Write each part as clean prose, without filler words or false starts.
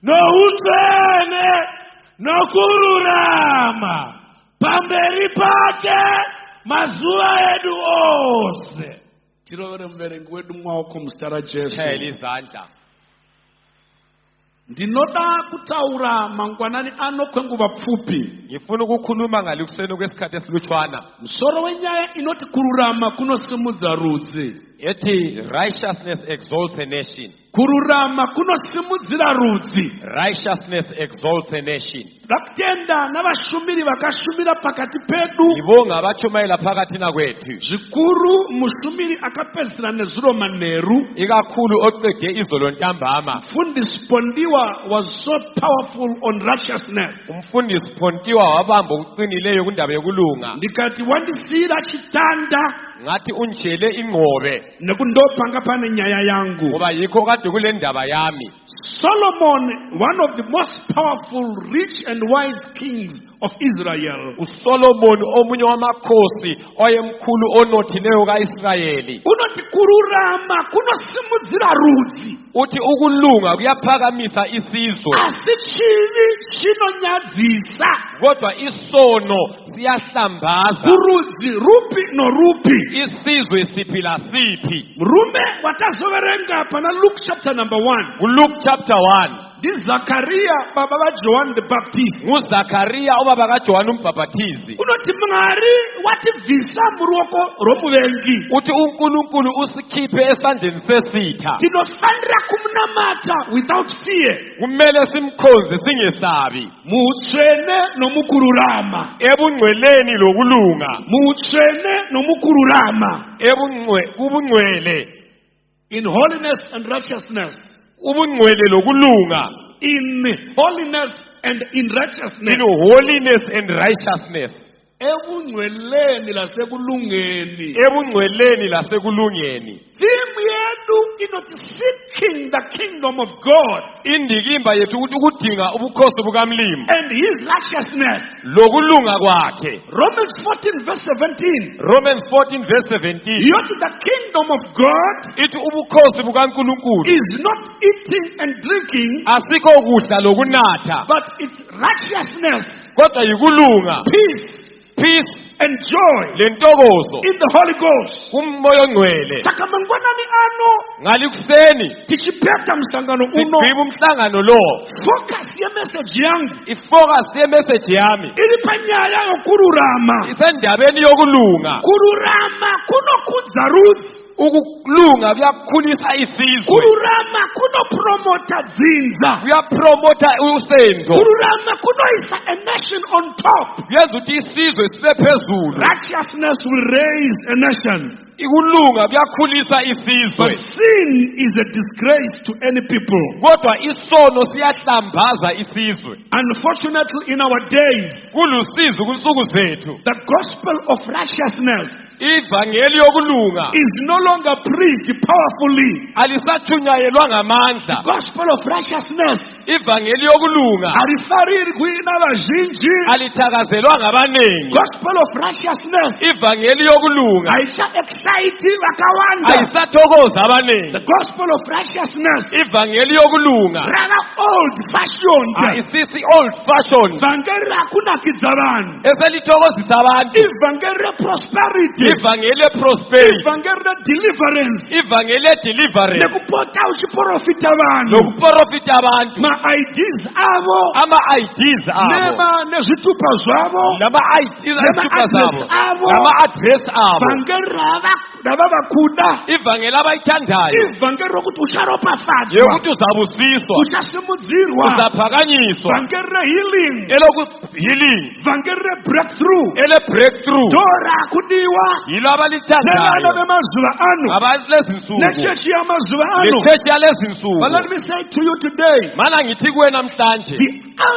nousene nokururama pamberi pake mazuva edu ose. Tirovere muverengi wedu mumaoko muzita raJesu. Ndinoda kutaura mangwanani ano kwenguva pfupi. Ngifuna ukukhuluma ngalikuseni kwesikhathi esilutshwana. Musoro wenyaya inoti kururama kunosimudza rudzi. Ethi righteousness exalts a nation. Kururama kunosimudzira rudzi. Righteousness exalts a nation. Ndakutenda navashumiri vakashumira pakati pedu. Ngibonga abachumayela phakathi na kwethu. Zvikuru mushumiri akapedzisira nezuro manheru. Ikakhulu oqede izolo ntambama. Mfundisi Pondiwa was so powerful on righteousness. Umfundisi Pondiwa wabamba ukuqinileyo kundaba yokulunga. Ndikati wandisira chitanda. Ngathi unjele ingqobe. Nekundopanga pane nyaya yangu. Ngoba yikho kade kule ndaba yami. Solomon, one of the most powerful, rich and wise kings of Israel. uSolomon omunye wamakhosi oyemkhulu onothileyo kaIsrayeli. Unoti kururama kunosimudzira rudzi. Uthi ukulunga kuyaphakamisa isizwe. Asichivi chinonyadzisa. Kodwa isono siyahlambaza. Kurudzi rupi norupi. Isizwe siphila siphi. Mrume watazoverenga pana Luke chapter number 1. Luke chapter 1. This Zachariah baba ba John the Baptist. Zachariah obaba kaJohn umbhaphathizi. Unoti Mwari wativhisa muruoko romuvengi. Uthi uNkulunkulu usikhiphe esandleni sesitha. Tinofanira kumunamata without fear. Kumele simkhonze singesabi. Mutsvene nomukururama. Ebungcweleni lokulunga. Mutsvene nomukururama. Kubungcwele. In holiness and righteousness. Ubungcwele lokulunga. In holiness and in righteousness. In holiness and righteousness. Ebungcweleni lasekulungeni. Ebungcweleni lasekulungeni. Theme yedu inoti seeking the kingdom of God. Indikimba yethu ukudinga ubukhosi bukaMlimi. And his righteousness. Lokulunga kwakhe. Romans 14 verse 17. Romans 14 verse 17. Yoti the kingdom of God. Ithi ubukhosi bukaNkulunkulu. Is not eating and drinking. Asikho kudla lokunatha. But it's righteousness. Kodwa yikulunga. Peace and joy lentokozo in the Holy Ghost. Kumoya ongcwele. Saka mangwanani ano ngalikuseni tichipeta msangano uno. Sigqiba umhlangano lo. Focus ye message yangu. Ifocus ye message yami. Ili panyaya yokururama. Isendabeni yokulunga. Kururama kunokudza rudzi. Ukulunga kuyakhulisa isizwe. Kururama kunopromota dzinza. Kuyapromota usendo. Kururama kunoisa a nation on top. Kuyenza ukuthi isizwe sibe phezulu. Righteousness will raise a nation. Ikulunga kuyakhulisa isizwe. But sin is a disgrace to any people. Kodwa isono siyahlambaza isizwe. Unfortunately in our days, kulusizi kunsuku zethu, the gospel of righteousness ivangeli yokulunga is no longer preached powerfully. Alisachunyayelwa ngamandla. Gospel of righteousness, ivangeli yokulunga alifariri kwina vazhinji. Alithakazelwa ngabanengi. Gospel of righteousness, ivangeli yokulunga aisha excite vakawanda. Ayisathokoza abanengi. The gospel of righteousness, ivangeli yokulunga rather old fashioned. Ayisisi old fashioned. Ivangeli rakunakidza vanhu. Eselithokozisa abantu. Ivangeli prosperity. Ivangeli prosperity. Ivangeli deliverance. Ivangeli deliverance. Nekupota uchiprofita vanhu. Nokuprofita abantu. Ma ideas avo. Ama ideas avo. Nema nezvitupa zvavo. Nama ideas avo. Nama address avo. Ivangeli ravavakuda. Ivangeli abayithandayo. Ivangeli rokuti ucharopafadzwa. Yokuti uzabusiswa. Uchasimudzirwa. Uzaphakanyiswa. Ivangeli healing. Eloku healing. Ivangeli breakthrough. Ele breakthrough. Dora kudiwa. Yilo abalithandayo. Nevana vemazuva ano. Abalezinsuku. Nechechi yamazuva ano. Nechechi yalezinsuku. But let me say to you today. Mana ngithi kuwe namhlanje. The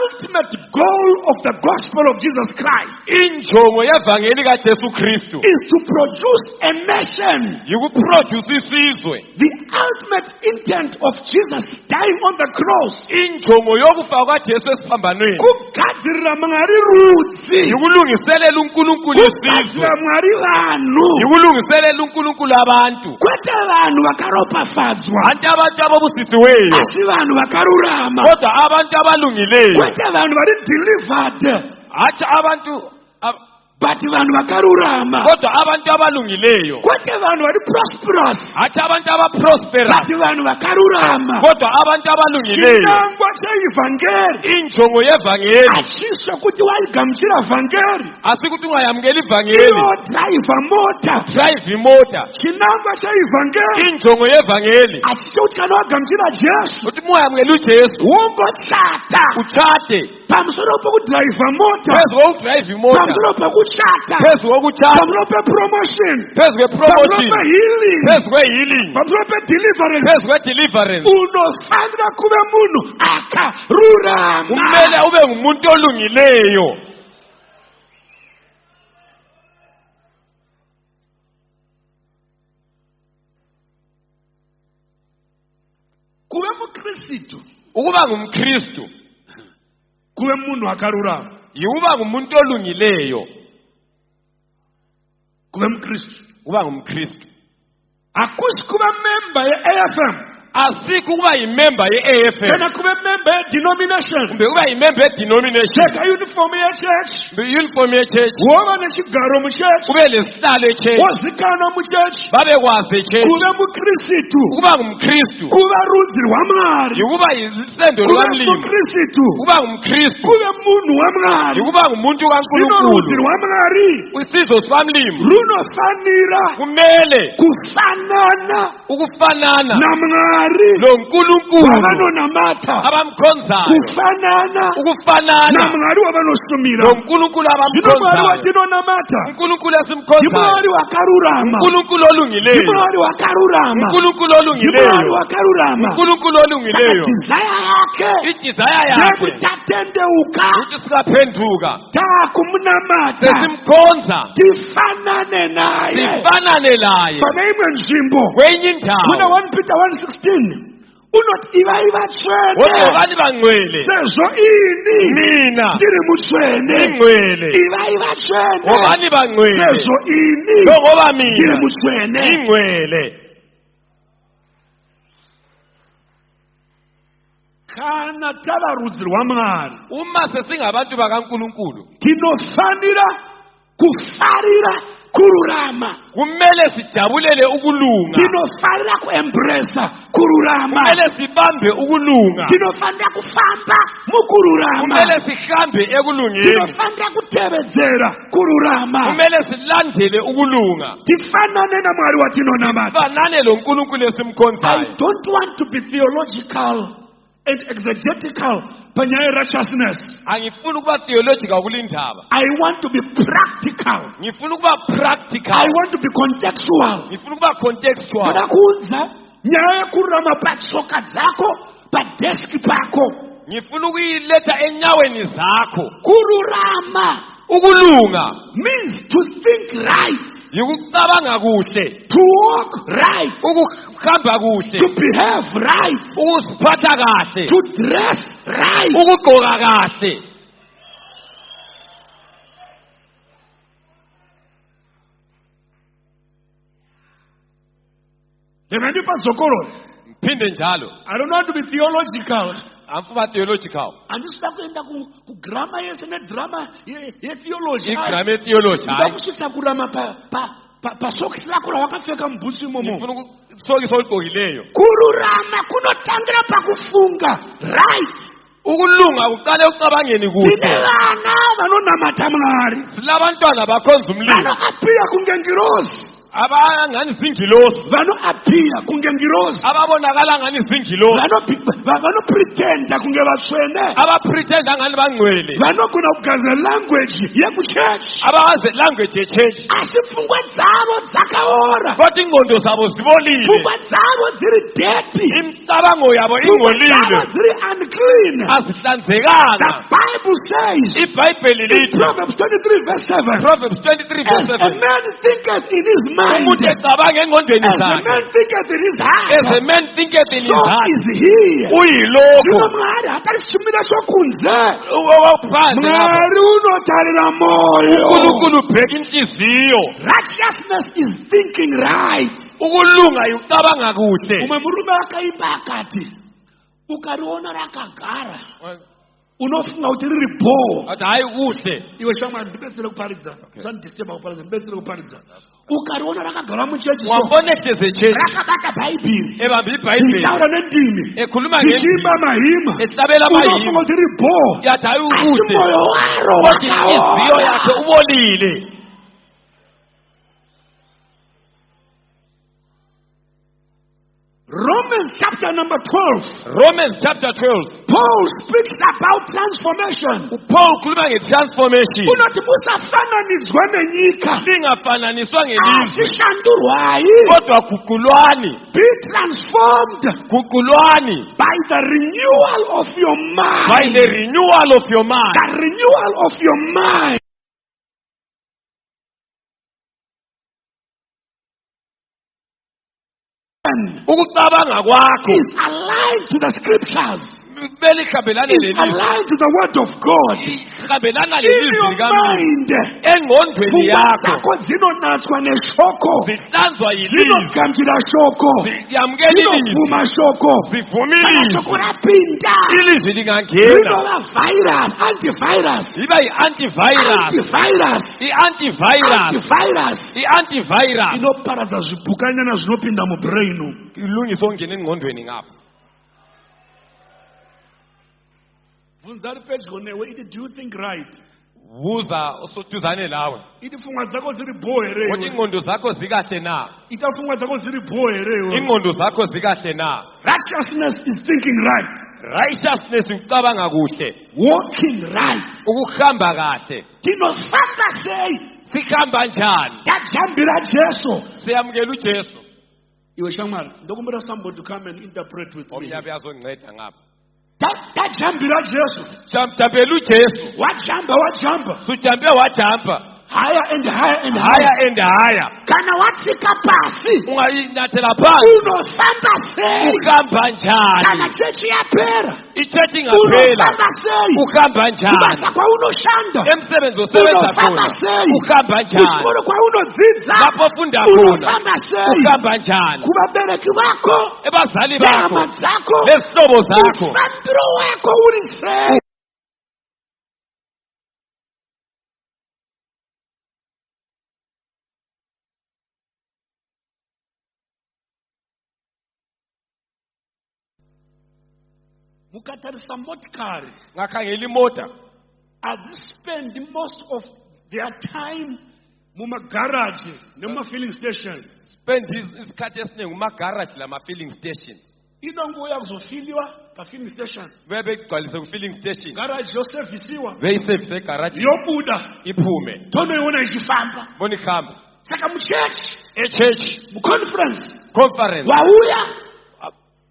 ultimate goal of the gospel of Jesus Christ injongo yevangeli kaJesu Kristu is to produce a nation. yikuproduce isizwe. The ultimate intent of Jesus dying on the cross Injongo yokufa kaJesu esiphambanweni kugadzirira Mwari rudzi, yikulungiselela uNkulunkulu isizwe, kugadzirira Mwari vanhu, yikulungiselela uNkulunkulu abantu, kwete vanhu vakaropafadzwa, anti abantu ababusisiweyo, asi vanhu vakarurama, kodwa abantu abalungileyo, kwete vanhu vari delivered, hathi abantu but vanhu vakarurama, kodwa abantu abalungileyo, kwete vanhu vari prosperous, hathi abantu abaprospera, but vanhu vakarurama. kodwa abantu abalungileyo. Chinangwa cheivhangeri Injongo yevangeli achisho kuti waigamuchira vhangeri asikuthi ungayamukela ivangeli inodraivha mota. drive imota. Chinangwa cheivhangeri Injongo yevangeli achisho kuti kana wagamuchira Jesu uthi muyamukela uJesu wongochata uchate pamusoro pokudriva mota, phezu kokudrive imota, pamusoro pokuchata, phezu kokuchata, pamusoro pepromotion, phezu pamusoro kwepromotion, pehealing, phezu kwehealing, pamusoro pedeliverance. phezu kwedeliverance. Unofanira kuve munhu akarurama. Kumele ube ngumuntu olungileyo. Kuve muKristu Ukuba ngumKristu kuve munhu akarurama. yikuba ngumuntu olungileyo. Kuve muKristu Ukuba ngumKristu akusi kuva member ye-AFM asikho ukuba yimember ye-AFM kana kuve member ye-denomination. kumbe ukuba yimember ye-denomination, Teka uniform ye-church, uniform ye-church, woba nechigaro muchurch, ube lesihlalo e-church, wozikanwa muchurch. babekwazi e-church. Kuve muKristu Ukuba ngumKristu kuva rudzi rwaMwari, yikuba yisendo kuve lukaMlimi. muKristu Ukuba ngumKristu kuve munhu waMwari. yikuba ngumuntu Zvino kaNkulunkulu. rudzi rwaMwari Isizwe sikaMlimi runofanira kumele kufanana ukufanana naMwari loNkulunkulu wavanonamata, abamkhonzayo, kufanana ukufanana naMwari wavanosumira. loNkulunkulu Zvino Mwari abamkhonzayo. watinonamata uNkulunkulu ndimwari esimkhonzayo, wakarurama, uNkulunkulu olungileyo, ndimwari wakarurama, uNkulunkulu ndimwari olungileyo, wakarurama. uNkulunkulu olungileyo. Desire yake Idesire yakhe yekuti atendeuka ukuthi singaphenduka takumunamata sesimkhonza tifanane naye. sifanane naye. Pane imwe nzvimbo Kwenye muna indawo 1 Peter 1:16 unoti ivai vatsvene wogqokani bangcwele sezvo ini mina ndiri mutsvene. ingcwele, Ivai vatsvene wogqokani bangcwele sezvo ini njengoba ndiri mina mutsvene. ingcwele. Kana tava rudzi rwaMwari Uma sesingabantu bakaNkulunkulu tinofanira kufarira kururama, kumele sijabulele ukulunga, tinofanira kuembresa kururama, kumele sibambe ukulunga, tinofanira kufamba mukururama, kumele sihambe ekulungeni, tinofanira kutevedzera kururama, kumele silandele ukulunga, tifanane naMwari watinonamata. fanane loNkulunkulu I esimkhonzayo. don't want to be theological and exegetical panyaya righteousness. Angifuni ukuba theological kulindaba, I want to be practical. ngifuna ukuba practical, I want to be contextual. ngifuna ukuba contextual. Ndoda kuudza nyaya yekururama patsoka dzako, padeski pako. Ngifuna ukuyiletha enyaweni zakho. Kururama Ukulunga means to think right, yikucabanga kuhle, to walk right, ukuhamba kuhle, to behave right, ukuziphatha kahle, to dress right. ukugqoka kahle. Mphinde njalo, I don't want to be theological. angifuna theological, Andisida kuenda kugrama yese nedrama yetheology. igrammar theology. Ndida kusvitsa kurama pasokisi lako rawakapfeka mubhutsu imomo. Ngifuna ukusokisa oligqokileyo. Kururama kunotangira pakufunga right. Ukulunga kuqale ucabangeni Tine kuhle. vana vanonamata Mwari, Silabantwana bakhonza umlilo, vanoapira kunge ngirozi, abangani zingilosi, vanoapira kunge ngirozi, ababonakala ngani zingilosi, vanopretenda kunge vatsvene, abapretenda ngani bangcwele, vanogona kugadzira language yekuchechi, abawazi language ye-church, asi pfungwa dzavo dzakaora, kodwa ingqondo zabo zibolile, pfungwa dzavo dziri dirty, imicabango yabo pfungwa dzavo ingcolile, dziri unclean. clean. The azihlanzekanga. Bible says iBhayibheli in lithi Proverbs 23 verse 7, Proverbs 23 as verse a 7, man thinketh in his mind, umuntu ecabanga engqondweni as a zakhe, man thinketh in his heart, as a man thinketh in so his heart, is he. uyilokho Mwari hatashimira shokunze. owaphandle lapha. Mwari unotarira moyo. uNkulunkulu ubheka inhliziyo. Righteousness is thinking right. ukulunga ukucabanga kuhle. Umwe murume akaimba akati, ukariona rakagara unofunga kuti riri bhoo. athi hayi kuhle. Iwe shamwari ndibetsere kuparidza. Usandidisturba kuparidza, ndibetsere kuparidza. Ukariona rakagara muchechi, wambona ehlezi echechi rakabata bhaibhiri, ebambe iBhayibheli ritaura nendimi, ekhuluma richiimba mahima, ehlabela unofunga amahima, kuti riri bhoo. yathi hayi Asi ukuhle, moyo waro kodwa inhliziyo yakhe wakaora. ubolile. Romans chapter number 12. Romans chapter 12, Paul speaks about transformation. Paul ukhuluma nge-transformation. Unothi musafananidzwa nenyika, lingafananiswa ngelizwe asishandurwayi, kodwa guqulwani, be transformed guqulwani by the renewal of your by mind. the renewal of your mind. The renewal of your mind. ukucabanga kwakho Is aligned to the scriptures. kumele ihambelane Is lelizwe, aligned to the word of God. ihambelana In lelizwe your likaMusa. mind, engqondweni pfungwa yakho dzako dzinonatswa neshoko, zihlanzwa yilizwe, zinogamvira shoko, ziyamukela ilizwe, zinobvuma shoko. zivuma Kana ilizwe, shoko rapinda, ilizwe lingangena rinova virus, antivirus, iba yi-antivirus, antivirus, i-antivirus, antivirus. i-antivirus Inoparadza zvipukanyana zvinopinda mubrain. ilungise ongena engqondweni ngapho. Bvunza ri pedyo newe, iti do you think right? buza osoduzane lawe Iti pfungwa dzako dziri bhoo here ukuthi iwe? ingqondo zakho zikahle na, Ita pfungwa dzako dziri bhoo here iwe? ingqondo zakho zikahle na. Righteousness is thinking right, Righteousness ukucabanga kuhle, walking right. ukuhamba kahle. Tinofamba sei? Sihamba njani? Tajambira Jesu. Siyamukela uJesu. Iwe shamwari, ndokumbira somebody to come and interpret with me. Omnyabe azongceda ngapha. Tajambira Jesu. Jambela uJesu. Wajamba. Sujambe wajamba. Higher and higher and Higher higher. and higher. Kana watsika pasi, Ungayinathela phansi. unofamba sei? Uhamba Kana njani? chechi yapera, Ichechi ngaphela. unofamba sei? Uhamba njani? Kubasa kwaunoshanda, Emsebenzi osebenza unofamba khona. sei? Uhamba njani? Kuchikoro kwaunodzidza, Lapho ufunda khona. unofamba sei? Uhamba njani? Kuvabereki vako, Ebazali bakho. nehama dzako, Nezihlobo zakho. ufambiro wako uri sei? Mukatarisa motikari, Ngakhangela imota. azispend most of their time mumagaraji nemuma-filling stations. Spend isikhathi esiningi kuma-garage lama-filling stations. Inongoya kuzofiliwa pa-filling station, Bebe kugcwalise ku-filling station. garaji yosevhisiwa, Beyisevise egaraji yobuda iphume. tonoiona ichifamba. Bona ihamba. Saka muchechi, E-church muconference, conference. wauya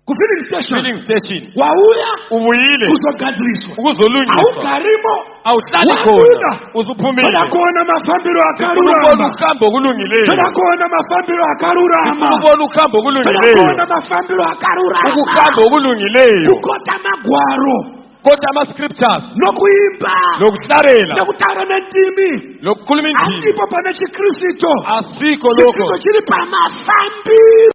ku-filling station, Filling station. wauya Ubuyile kuzogadziriswa, ukuzolungiswa. awugarimo, Awuhlali wabuda. khona. Uzuphumile. Toda kuona mafambiro Ubona akarurama, uhambo okulungileyo. toda kuona mafambiro akarurama, Ubona uhambo toda okulungileyo. kuona mafambiro akarurama, Ukuhamba okulungileyo. kukota magwaro, Kodwa ama-scriptures nokuimba, nokuhlalela nokutaura nendimi, nokukhuluma indimi andipo pane chikristo. asikho Chikristo lokho. chiri pamafambiro.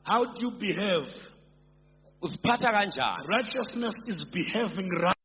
How do you behave? Uziphatha kanjani? Righteousness is behaving right.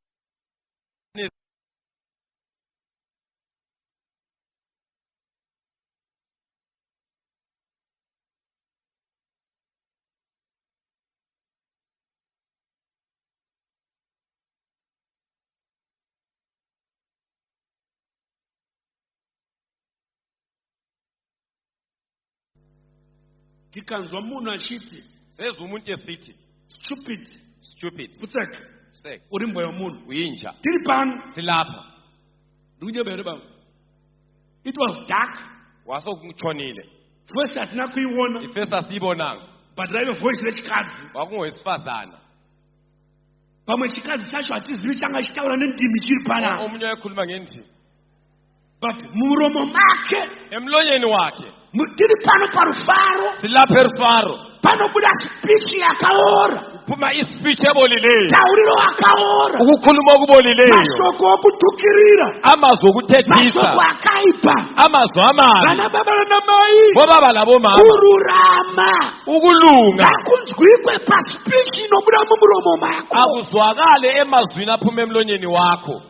Tikanzwa munhu achiti Sezwa umuntu esithi stupid, stupid, putseka, sick, uri mbwa yomunhu. uyinja, Tiri pano, silapha. It was dark. Wasokutshonile. First atina kuyiwona. Ifirst asibonanga. But right voice lechikadzi. Kwakungowesifazana. Pamwe chikadzi chacho hatizivi changa chitaura nendimi chiri pana. Omunye wayekhuluma ngendimi. But muromo make. Emlonyeni wakhe. Tiri pano parufaro. Silapha erufaro. Panobuda speech yakaora. Kuphuma ispeech ebolileyo. Tauriro akaora. Ukukhuluma okubolileyo. Mashoko okutukirira. Amazwi okuthethisa. Mashoko akaipa. Amazwi amabi. Bana baba namai. Bobaba labomama. Ururama. Ukulunga. Akunzwikwe pa speech inobuda mumuromo mako. Akuzwakale emazwini aphuma emlonyeni wakho.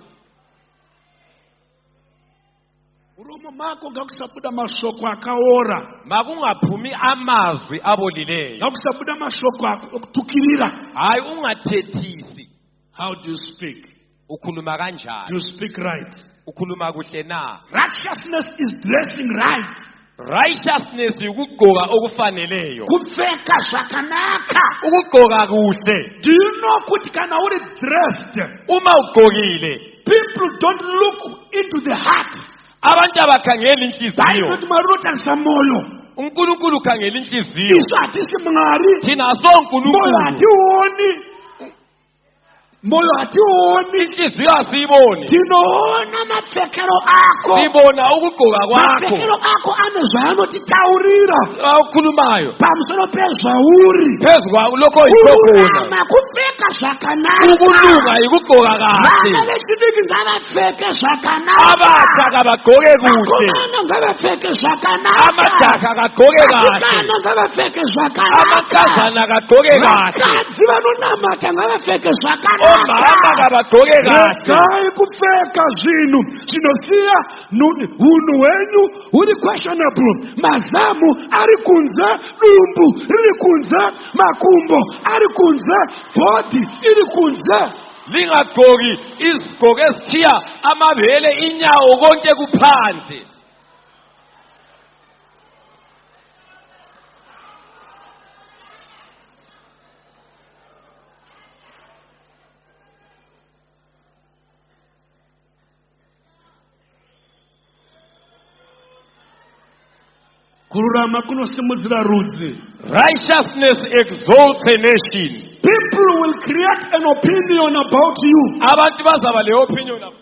Uromo mako ngakusabuda mashoko akaora. Makungaphumi amazwi abolileyo. Ngakusabuda mashoko okutukirira. Hayi ungathethisi. How do you speak? Ukhuluma kanjani? Do you speak right? Ukhuluma kuhle na? Righteousness is dressing right. Righteousness ukugqoka okufaneleyo. Kupfeka zvakanaka. Ukugqoka kuhle. Do you know kuti kana uri dressed? Uma ugqokile. People don't look into the heart. Abantu abakhangela inhliziyo. uNkulunkulu ukhangela inhliziyo. Thina soNkulunkulu. Moyo hationi. Inhliziyo asiyiboni. Tinoona mapfekero ako. Sibona ukugqoka kwakho. Mapfekero ako anezvano titaurira. Awukhulumayo. Pamusoro pezvauri. Phezu kwalokho yikho. Kupfeka zvakanaka. Ukulunga yikugqoka kahle. Vana vechidiki ngavapfeke zvakanaka. Abatsha bagqoke kuhle. Vakomana ngavapfeke zvakanaka. Amajaha bagqoke kahle. Vasikana ngavapfeke zvakanaka. Amakazana bagqoke kahle. Vakadzi vanonamata ngavapfeke zvakanaka. Omama kabagqoke kahle. Hayi kupfeka zvinhu zvinosiya hunhu hwenyu huri questionable. Mazamu ari kunze, dumbu riri kunze, makumbo ari kunze, body iri kunze. Lingagqoki izigqoko ezithiya amabele, inyawo konke kuphandle. Kururama kunosimudzira rudzi. Righteousness exalts a nation. People will create an opinion about you. Abantu bazaba le opinion about you.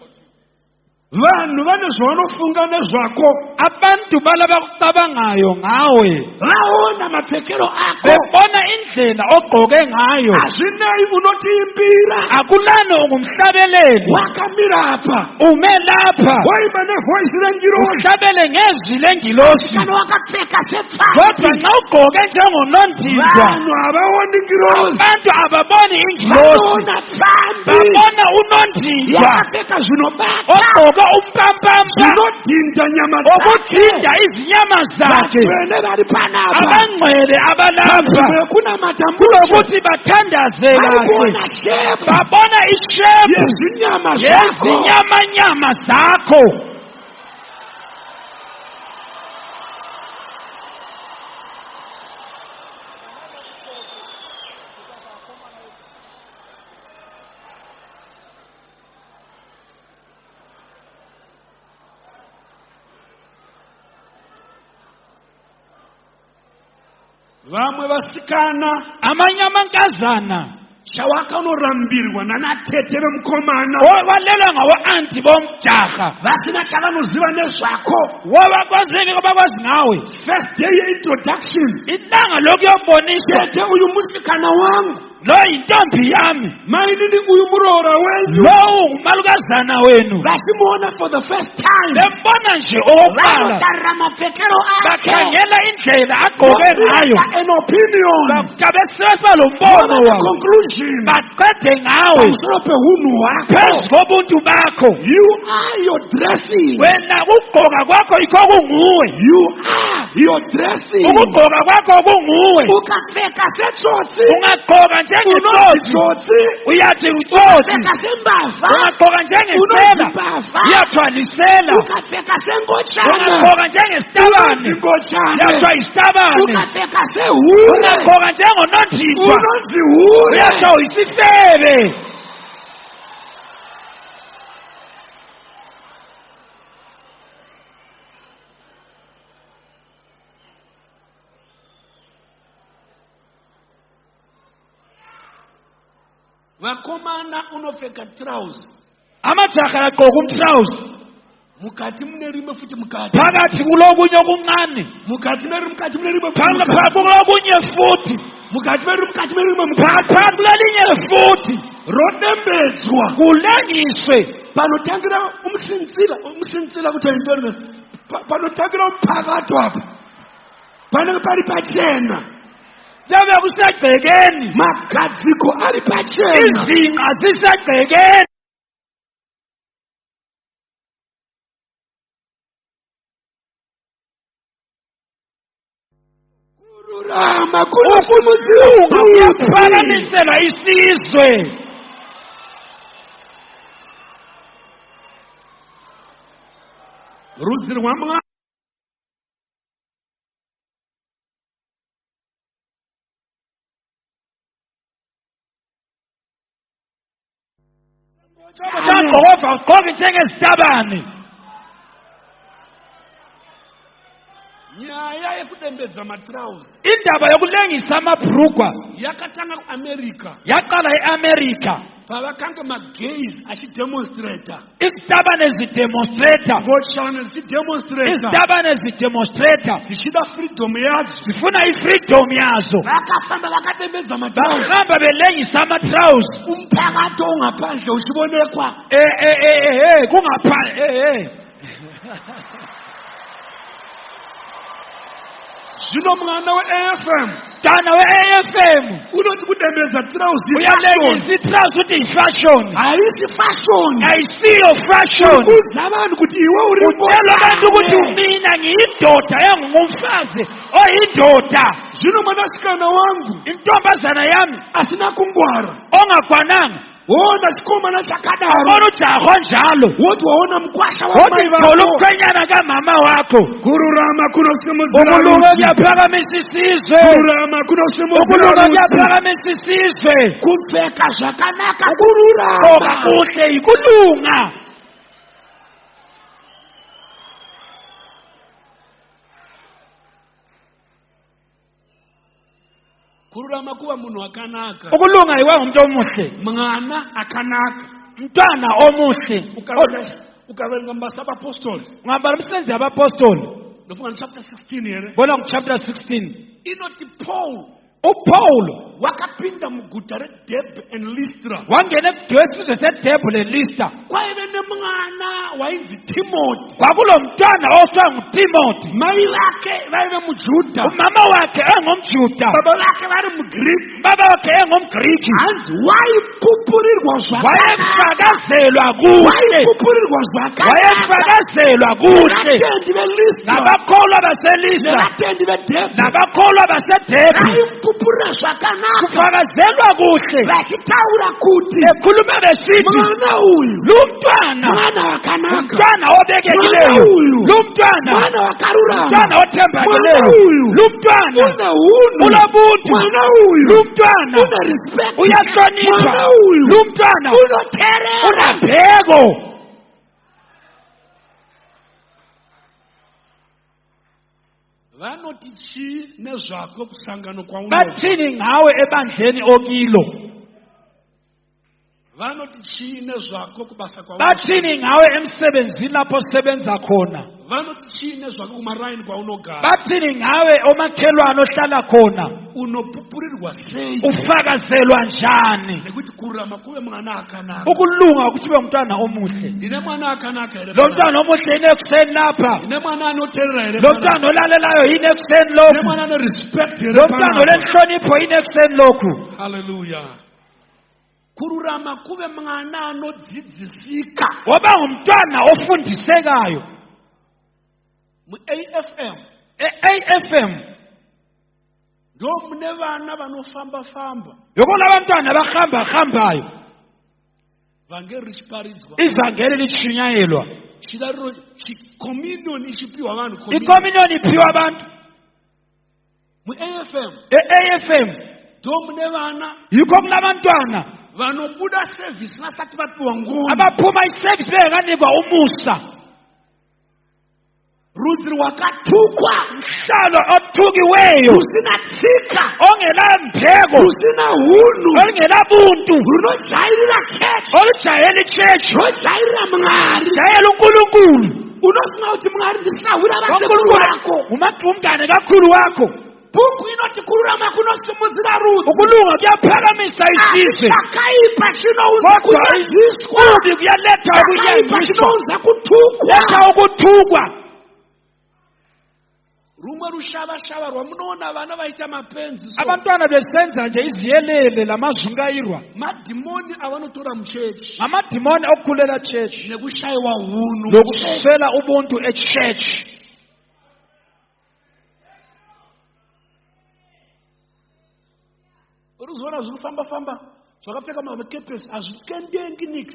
Vanhu vane zvavanofunga nezvako. Abantu balaba kucabangayo ngawe. Vaona mapfekero ako. Bebona indlela ogqoke ngayo. Azvinei unotiimbira. Akulani ungumhlabeleli. Wakamira apa. Ume lapha. Waimba nevoice lengilosi. Uhlabele ngezwi lengilosi. Kana wakapfeka sefana. Kodwa nxa ugqoke njengonondindwa. Vanhu abaoni ngilosi. Abantu ababoni ingilosi. Babona unondindwa. Yakapfeka zvinobata. Ogqoke umpampampa. Zvinodhinda nyama dzake. Okudhinda izinyama zakhe. Vatsvene vari panapa. Abangcwele abalapha. Kunamata kulokuthi bathandaze kahle. Babona ishepu yezinyamanyama zakho. Vamwe vasikana amanye amankazana chawakanorambirwa nanatete vemukomana walelwa ngawa-anti bomjaha vasina chavanoziva nezvako wabakwazeki kwabakwazi ngawe. First day introduction. Ilanga lokuyoboniswa. Tete uyu musikana wangu. Lo yintombi yami. Mayinini uyu muroora wenyu. Lowu ngumalukazana wenu. Vasimuona for the first time. Bembona nje okokuqala. Vanotarira mapfekero akhe. Bakhangela indlela agqoke ngayo. An opinion. Babesesa lo mbono wabo. Conclusion. Baqede ngawe. Pamsoro pehunhu wakho. Phezu kobuntu bakho. You are your dressing. Wena ukugqoka kwakho yikho kunguwe. You are your dressing. Ukugqoka kwakho kunguwe. Ukapfeka setsotsi. Ungagqoka njengetsotsi. Uyathi utsotsi. Ukapfeka sembava. Ungagqoka njengesela. Uyathwalisela. Ukapfeka sengochana. Ungagqoka njengesitabane. Uyathwa isitabane. Ukapfeka sehure. Ungagqoka njengonondindwa. Unonzi hure. Uyathwa isifebe. vakomana unopfeka trouser amajaha agqoka umtrawuzi mukati mune rimwe futi mukati phakathi kulokunye okuncane mukati mune rimwe phakathi kulokunye futhi mukati mune rimwe phakathi kulelinye futhi rodembedzwa kulengiswe panotangira umsinzila kuti ndoni panotangira umphakato apa panenge pari pachena Yabe kusegcekeni magadziko ari pachena izinqa zisegcekeni kururama kunosimudzira kuyaphakamisela isizwe rudzi rwamwa Jehova uqoka njengezitabane nyaya yekudembedza matrausi indaba yokulengisa amabhrugwa yakatanga kuamerica yaqala eAmerica pavakange magays achidemonstrata izitabane zidemonstrata ngochana zichidemonstrata izitabane zidemonstrata zichida freedom yadzo zifuna ifreedom yazo vakafamba vakadembedza matrausi bahamba belengisa amatrausi umphakathi ongaphandle uchibonekwa kungaphandle zvino mwana weAFM Dana weAFM unoti kudembedza trousi uyalengisa itrausi uthi ifashion haisi fashion ayisiyo fashion kuudza vanhu kuti iwe uri utshela abantu ukuthi mina ngiyindoda engumfazi oyindoda zvino mwanasikana wangu intombazana yami asina kungwara ongakwananga wona chikomana chakadaro wona ujaho njalo woti waona mkwasha wona wamai uthola vako ukukhwenyana kamama wakho kururama kunosimudzira ukulunga kuyaphakamisa isizwe kururama kunosimudzira ukulunga kuyaphakamisa isizwe kupfeka zvakanaka kururama kuhle ikulunga kururama kuva munhu akanaka ukulunga iwe umuntu omuhle mwana akanaka mntwana omuhle ukaverenga mabasa abaapostoli ungabala umsebenzi yabapostoli ndofunga chapter 16 here bona kuchapter 16 inoti Paul uPaul wakapinda muguta reDerbe and Lystra wangena kudwesizwe seDerbe leLystra kwaive nemwana wainzi Timothy kwakulo mntwana oswa nguTimothy mai vake vaive muJudha umama wakhe engumJuda baba vake vari muGreek baba wakhe engumGriki hanzi waipupurirwa wayefakazelwa kuhle waipupurirwa wayefakazelwa kuhle abatendi beLystra nabakholwa baseLystra nabatendi beDerbe nabakholwa baseDerbe vaimpupurira zvakanaka kufakazelwa kuhle vachitaura kuti ekhuluma besithi mwana uyu lumntwana mwana wakanaka umntwana obekekileyo lumntwana mwana wakarurama umntwana othembakileyo mwana uyu lumntwana una hunu ulobuntu mwana uyu lumntwana una respect uyahlonipha mwana uyu lumntwana unoterera unambeko vanoti chii nezvako kusangano kwauno bathini ngawe ebandleni okilo vanoti chii nezvako kubasa kwauno bathini ngawe emsebenzini lapho osebenza khona vanoti chii nezvako kumaraini kwaunogara bathini ngawe omakhelwane ohlala khona unopupurirwa sei ufakazelwa njani nekuti kururama kuve mwana akanaka ukulunga ukuthi ube umntwana omuhle ndine mwana akanaka here lo mntwana omuhle yini ekuseni lapha ndine mwana anoterera here lo mntwana olalelayo yini ekuseni ndine lokhu mwana anorespect here lo mntwana olenhlonipho yini ekuseni lokhu haleluya kururama kuve mwana anodzidzisika waba ngumntwana ofundisekayo muAFM eAFM ndo mune vana vanofamba-famba yokona abantwana bahambahambayo vhangeri richiparidzwa ivangeli lichishunyayelwa chidariro communion ichipiwa vanhu ikommunion iphiwa abantu muAFM eAFM ndo mune vana yikho kunabantwana vanobuda service vasati vapiwa ngoma abaphuma iservice bengekanikwa umusa rudzi rwakatukwa, mhlalo othukiweyo rusina tsika, ongela mpheko rusina hunhu, ongela buntu runojairira chechi, olujayela ichechi runojairira Mwari. jayela uNkulunkulu. Unofunga kuti Mwari ndisahwira vasekuru uNkulunkulu vako. umngane kakhulu wakho. Bhuku inoti kururama kunosimudzira rudzi. Ukulunga kuyaphakamisa isizwe. Chakaipa chinouza Kodwa kunyadziswa. ubi kuyaletha Chakaipa ukunyanyiswa. chinouza kutukwa. Letha ukuthukwa. Rumwe rushavashava rwamunoona vana vaita mapenzi so. Abantwana besenza nje iziyelele lamazungairwa. Madhimoni avanotora muchechi Amadimoni okukhulela church nekushayiwa hunhu. nokuswela ubuntu echurch. Uruzora zvirikufamba zvakapfeka makepesi hazvitendengi nix.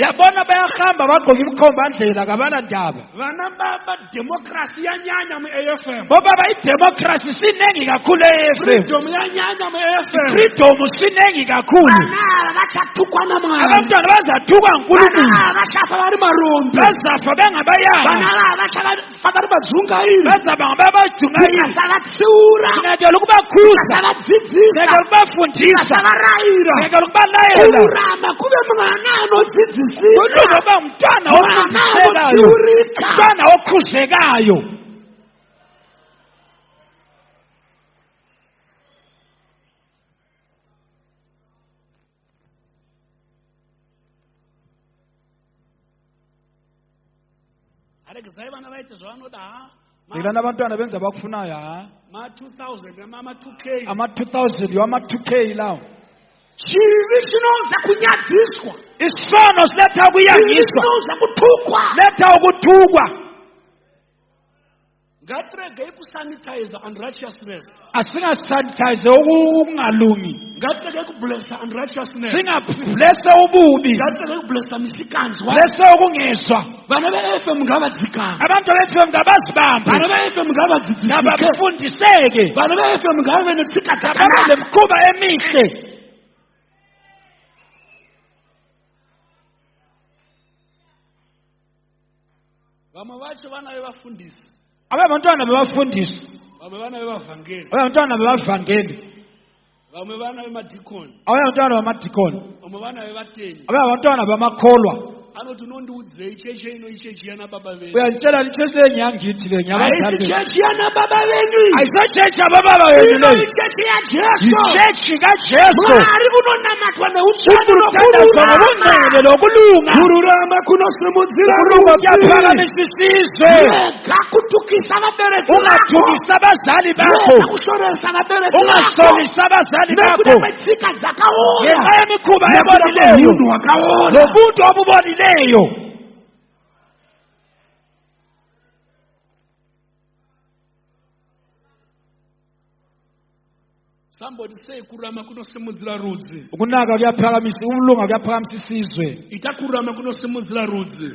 Yabona bayahamba bagqoka imikhomba ndlela kabana ndaba. Vana baba democracy yanyanya mu-AFM. Bobaba idemocracy sinengi kakhulu eFM. Freedom yanyanya mu-AFM. Freedom sinengi kakhulu. Vana vachatukwa naMwari. Abantwana bazathukwa uNkulunkulu. Vana vachafa vari marombe. Bazafa bengabayanga. Vana vachafa vari madzungairi. Bazaba ngabajungairi. Tikasavatsiura. Singadela ukubakhuza. Tikasavadzidzisa. Singadela ukubafundisa. Tikasavarayira. Singadela ukubalayela. Kururama kuve mwana anodzidzisika. Kulunga uba umntwana okhuzekayo. Umntwana okhuzekayo. Aregezai vana vaite zvavanoda. Ngilana abantwana benza bakufunayo ha. Ma-2000 nama-2K. Ama-2000 ama-2K lawo. Chivi chinouza kunyadziswa. Isono siletha Chivi ukuyangiswa. chinouza kutukwa. Letha ukuthukwa. Ngatiregei kusanitize unrighteousness. Asingasanitize ukungalungi. Ngatiregei kublessa unrighteousness. Singablesse ububi. Ngatiregei kublessa misikanzwa. Blesse ukungezwa. Vana be-FM ngavadzikama. Abantu beFM ngabazibambe. Vana be-FM ngavadzidzisike. Ngabafundiseke. Vana be-FM ngave netsika Ngababa dzakanaka. lemkhuba emihle. Vamwe vacho vana vevafundisi. Abantwana bebafundisi. Vamwe vana vevavhangeri. Abantwana bebavangeli. Vamwe vana vemadhikoni. Abantwana bamadikoni. Vamwe vana vevatenyi. Abantwana bamakholwa. Anoti unondiudzei chechi ino ichechi yana baba venyu. Uyantshela ichechi engiyangithi le Haisi ngiyabazali. chechi yana baba venyu. Ayisechechi abababa wenu Ino le. ichechi yaJesu. Ichechi kaJesu. Mwari unonamatwa neutsvene Ukuthandazwa ngobungcwele lokulunga. kururama kunosimudzira Ukulunga rudzi. kuyaphakamisa isizwe. Rega kutukisa vabereki vako. Ungathukisa abazali bakho. Rega kushoresa vabereki vako. Ungasolisa abazali bakho. Nekuda kwetsika dzakaora. Ngenxa yemikhuba Nekuda ebonileyo. kwemunhu wakaora. Lobuntu obubonileyo. Somebody say kururama kunosimudzira rudzi. Ukunaka kuyaphakamisa ukulunga kuyaphakamisa isizwe. Ita kururama kunosimudzira rudzi.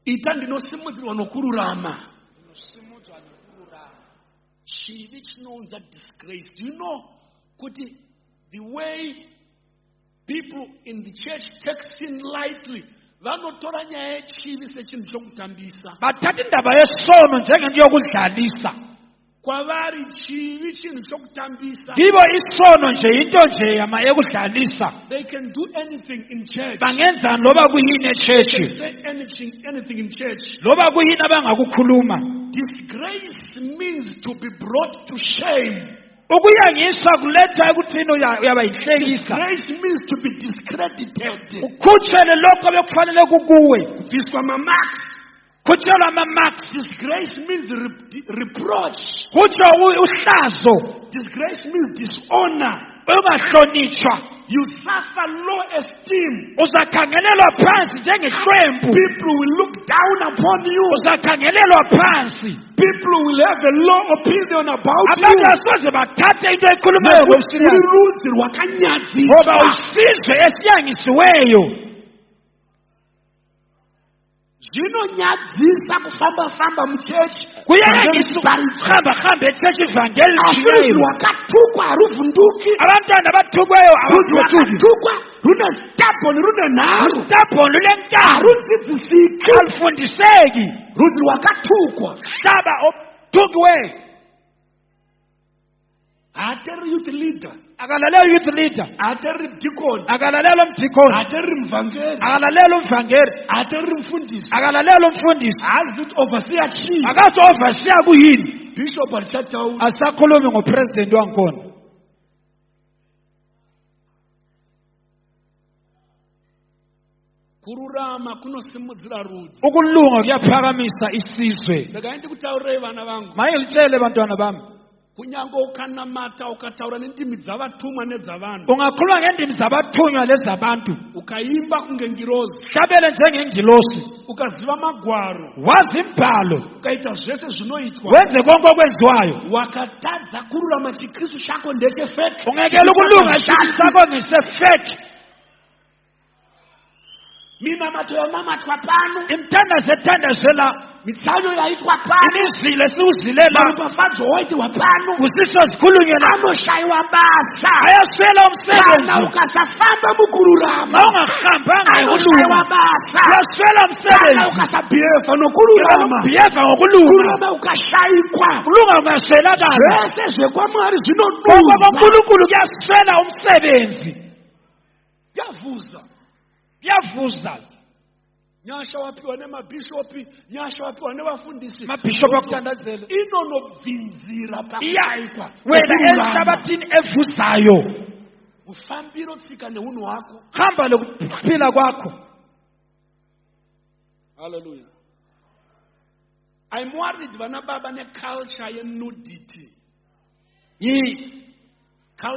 Ita ndinosimudzirwa nokururama. Chivi chinounza disgrace. Do you know kuti the way people in the church take sin lightly, vanotora nyaya yechivi sechinhu chokutambisa. Bathatha indaba yesono njengento yokudlalisa. Kwavari chivi chinhu chokutambisa. Kibo isono nje into nje yama yokudlalisa. They can do anything in church. Bangenza loba kuyini They echechi. can say anything in church. Loba kuyini abangakukhuluma. Disgrace means to be brought to shame. Ukuyangiswa kuletha ekuthini uyaba yihlekisa. Disgrace means to be discredited. Ukhutshele lokho bekufanele kukuwe. Kuviswa ma-marks. Khutshelwa ama-marks. Disgrace means reproach. Kutsho uhlazo. Disgrace means dishonor. Ungahlonitshwa. You suffer low esteem. Uzakhangelelwa phansi njengehlwempu. People will look down upon you. Uzakhangelelwa phansi. People will have a low opinion about Abantu you. asoze bathathe into ekhulumayo Uri ngomsiriyazi. rudzi Ngoba rwakanyadziswa. usizwe esiyangisiweyo. zvinonyadzisa kufamba muchechi kuyahamba echechi ivangeli asi rudzi rwakatukwa haruvhunduki. abantwana bathukweyo Rudzi rwakatukwa rune stabhoni rune nharo stabhoni lulenkani harudzidzisiki. alufundiseki Rudzi rwakatukwa hlaba othukiweyo haateri youth leader, akalalela youth leader haateri deacon, akalalela umdikoni haateri mvangeri, akalalela umvangeri haateri mfundisi, akalalela umfundisi hazi ukuthi overseer chief. akathi overseer kuyini Bishop alisataula asakhulumi ngopresident wangikhona. kururama kunosimudzira rudzi. ukulunga kuyaphakamisa isizwe. Ndaka ndikutaurei vana vangu, mayengitshele bantwana bami, kunyange ukanamata ukataura nendimi dzavatumwa nedzavanhu, ungakhuluma ngendimi zabathunywa lezabantu, ukaimba kunge ngirozi, hlabele njengengilosi, ukaziva magwaro, wazi imbhalo, ukaita zvese zvinoitwa, wenze konke okwenziwayo, wakatadza kururama chikristu chako ndechefeki, ungekela ukulunga chikristu sakho ngesefeki. minamato yanamatwa pano, imthandazo ethandazela, mitsanyo yaitwa pano, imizile siwuzilela, maropafadzo oitwa pano, usiso zikhulunywe la, anoshayiwa basa. ayaswela Kana umsebenzi. ukasafamba mukururama, Ma ungahambanga anoshayiwa ngokulunga, basa. uyaswela Kana umsebenzi. ukasabhiyeva nokururama, Biyeva ngokulunga, kururama ukashayikwa, kulunga ungaswelakala. zvese zvekwamwari Konke zvinoduza. kwaNkulunkulu kuyaswela umsebenzi, Yavuza kuyavuza. nyasha wapiwa nemabhishopi, nyasha wapiwa nevafundisi, Mabhishop akuthandazela, inonobvinzira iya pakushayikwa wena kwekururama. enhlabathini evuzayo, Ufambiro tsika neunhu hwako. hamba lokuphila kwakho. Hallelujah. I'm worried vana baba neculture yenudity.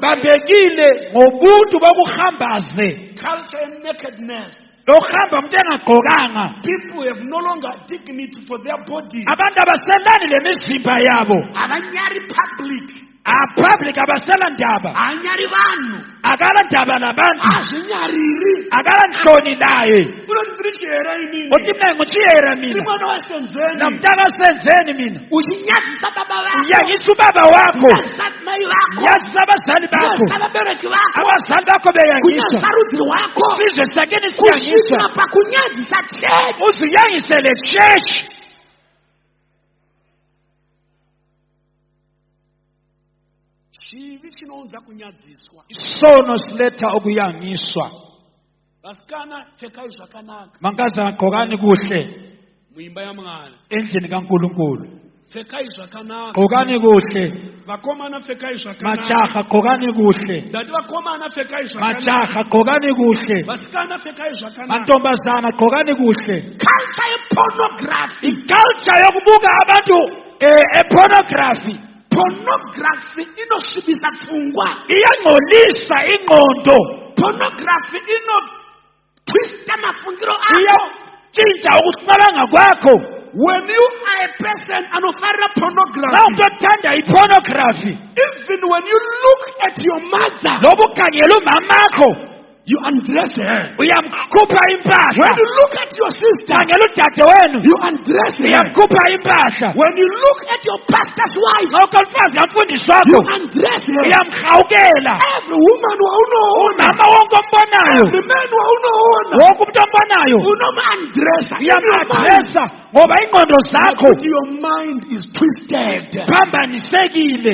Babekile ngobuntu bokuhambaze, Culture yenakedness. lokuhamba umuntu engagqokanga. People have no longer dignity for their bodies. Abantu abaselani lemizimba yabo, Abanyari public. apublic abasela ndaba, Anyari vanhu. akala ndaba nabantu, Azvinyariri. akala nhloni naye. Unoti ndirichera inini. Uthi mina ngutshiyera mina, Mwana wasenzeni. namntana senzeni mina, Uchinyadzisa baba vako. uyangisa ubaba wakho, Unyadzisa mai vako. uyangisa abazali bakho, Unyadzisa vabereki vako. abazali bakho beyangiswa, Kunyadzisa rudzi rwako. isizwe sakini siyangiswa, Kusvika pakunyadzisa chechi. uziyangisele church. Chivi chinounza kunyadziswa. Isono siletha okuyangiswa. Vasikana pfekai zvakanaka Mankazana gqokani kuhle muimba yaMwari. endlini kaNkulunkulu, Pfekai zvakanaka. gqokani kuhle Vakomana pfekai zvakanaka. majaha, gqokani kuhle Dati vakomana pfekai zvakanaka. majaha, gqokani kuhle Vasikana pfekai zvakanaka. mantombazana, gqokani kuhle. Culture yepornography. Iculture yokubuka abantu epornography Pornography inosvibisa pfungwa. iyangcolisa ingqondo, Pornography inotwista mafungiro ako. iyatshintsha ukucabanga kwakho. When you are a person anofarira Xa pornography, umuntu othanda ipornography, even when you look at your mother, loba ukhangela umamakho, you undress her. uyamkhupha impahla. When you look at your sister, Khangela udade wenu, you undress her. uyamkhupha impahla. When you look at your pastor's wife, Ngokolufazi kamfundisi you wakho, undress her. uyamhawukela. Every woman waunoona, Mama wonke ombonayo, every man waunoona, wonke umuntu ombonayo, unomandressa. uyamadresa ngoba ingqondo zakho But your mind is twisted. pambanisekile.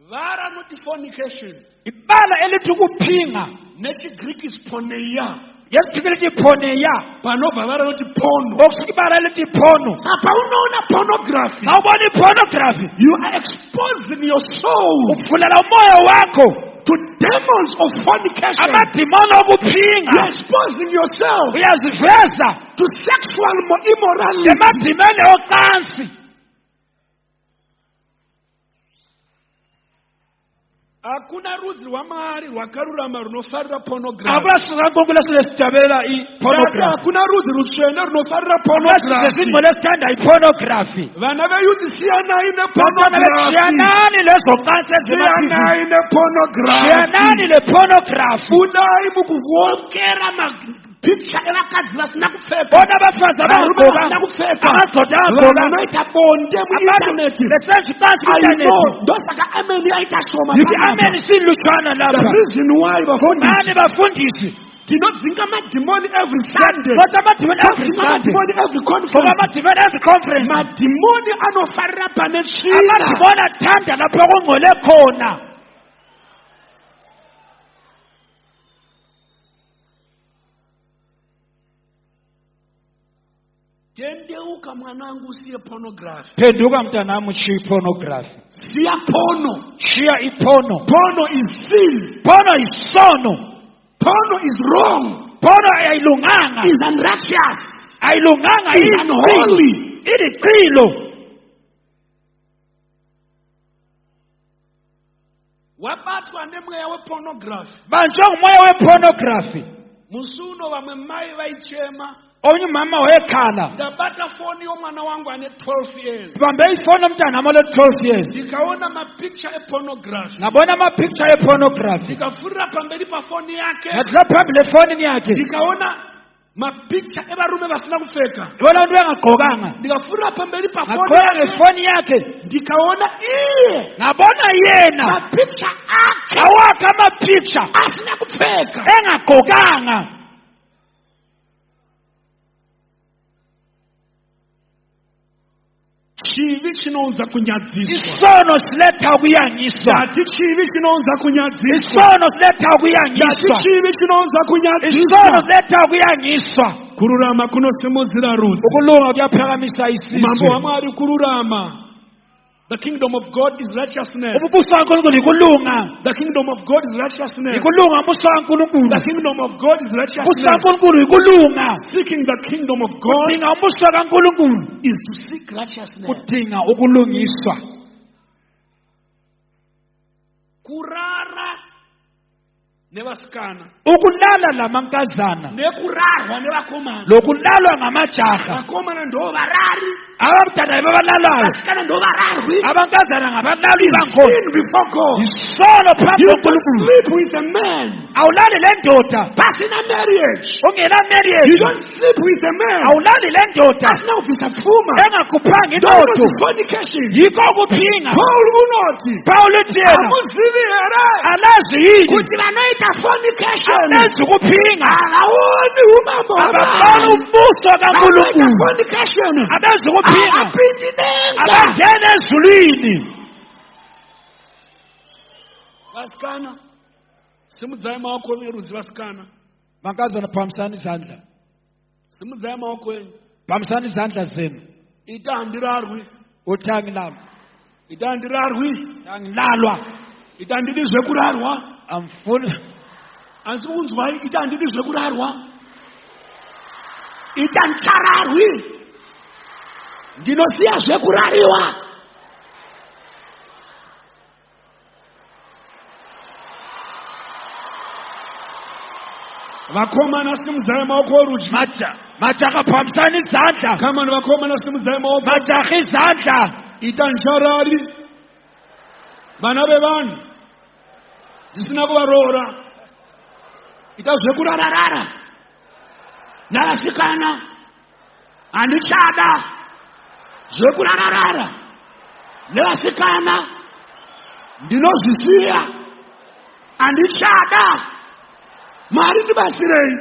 Vara not fornication. Ibala elithi ukuphinga, NechiGreek is porneia. yesiphinga elithi phoneia, Panobva vara not porno. okusuka ibala elithi phono. Saka unoona pornography. Xa ubona ipornography, You are exposing your soul uvulela umoya wakho to demons of fornication. amadimoni You okuphinga, are exposing yourself uyaziveza to sexual immorality. emadimeni ocansi. Hakuna rudzi rwaMwari rwakarurama runofarira pornography. abasikankulunkulu esilezijabulela i-pornography. Hakuna rudzi rutsvene runofarira pornography. abasizezimo lesithanda i-pornography. Vana veyuti siyanai bantwana bethu nepornography. siyanani lezocansi Siyanai nepornography. siyanani le-pornography. Budai mukuwokera mapicture evakadzi vasina kupfeka. bona abafazi Varume vasina kupfeka. amadoda Vanhu agqoka vanoita bonde muintaneti. lesenzi phansi I know. ku-intanethi. Ndosaka amen yaita shoma. yithi amen silutshwana The lapha. reason why bafundisi bani bafundisi tinodzinga madhimoni every Sunday. kodwa amadimoni every Todzinga Sunday. madhimoni every ngoba conference. amadimoni every conference. Madhimoni anofarira pane tsvina. amadimoni athanda lapho okungcole khona. Tendeuka mwanangu usiye pornography. phenduka mntanami ushiya i-pornography. Siya porno. shiya iporno. Porno is sin. porno isono. Porno is wrong. porno ayilunganga. Is unrighteous. ayilunganga. Is unholy. iliqilo. Wabatwa nemweya wepornography. banjwe ngumoya we-pornography. Musuno vamwe mai vaichema. omnye umama wayekhala. Ndabata foni yomwana wangu ane 12 years. bambe ifoni yomntanami ole-12 years. Ndikaona mapicture epornography. ngabona amapicture ye-pornography. Ndikafurira pamberi pafoni yake. ngathula phambili efonini yakhe. Ndikaona mapicture evarume vasina kupfeka. ibona abantu bengagqokanga. Ndikafurira pamberi pafoni ngaqhola yake. ngefoni yakhe. Ndikaona iye ngabona yena mapicture akhe awakhe amapicture asina kupfeka. engagqokanga. Chivi chinounza kunyadziswa. isono siletha ukuyanyiswa. Ndati chivi chinounza kunyadziswa. isono siletha Ndati ukuyanyiswa. chivi chinounza isono kunyadziswa. siletha ukuyanyiswa. Kururama kunosimudzira rudzi. ukulunga kuyaphakamisa Mambo isizwe. waMwari kururama. The kingdom of God is righteousness. ububuso kaNkulunkulu ikulunga. The kingdom of God is righteousness. ikulunga ubuso kaNkulunkulu. The kingdom of God is ubuso righteousness. kaNkulunkulu ikulunga. Seeking the kingdom of God kudinga ubuso kaNkulunkulu. is to seek righteousness. kudinga ukulungiswa. Kurara nevasikana. ukulala lamankazana Nekurarwa nevakomana. lokulalwa ngamajaha. Vakomana ndo varari. abamdala babalalayo. Vasikana ndo vararwi. abankazana ngabalalwi It's bakhona. sin before God. isono phambi You don't kaNkulunkulu. sleep with a man. awulali le ndoda But in a marriage. ungela You marriage. don't sleep with a man. awulali le ndoda Asina kuvisa pfuma. engakhuphanga That inotho. was fornication. yikho ukuphinga. Paul unoti. Pawulo uthi yena Hamuzivi here. alazi yini Kuti vanoita fornication. abenza ukuphinga. Havaoni umambo abafana hwaMwari. ubuso Vanoita kaNkulunkulu. fornication. abenza ukuphinga. Havapindi denga. abangena ezulwini. Vasikana. Simudzai maoko erudzi vasikana. mankazana phakamisani izandla. Simudzai maoko enyu. phakamisani izandla zenu. Ita handirarwi. uthi angilali. Ita handirarwi. angilalwa. Ita handidi zvekurarwa. amfuni. Asi unzwai ita handidi zvekurarwa. Ita nchararwi. Ndinosiya zvekurariwa. Vakomana simudzai maoko orudyi. majaha phakamisani izandla. Come on, vakomana simudzai maoko. majaha izandla. Ita ncharari. Vana vevanhu. Ndisina kuvaroora. Ita zvekurararara. Navasikana. Handichada. Zvekurararara. Nevasikana. Ndinozvisiya. Handichada. Mwari ndibasirei.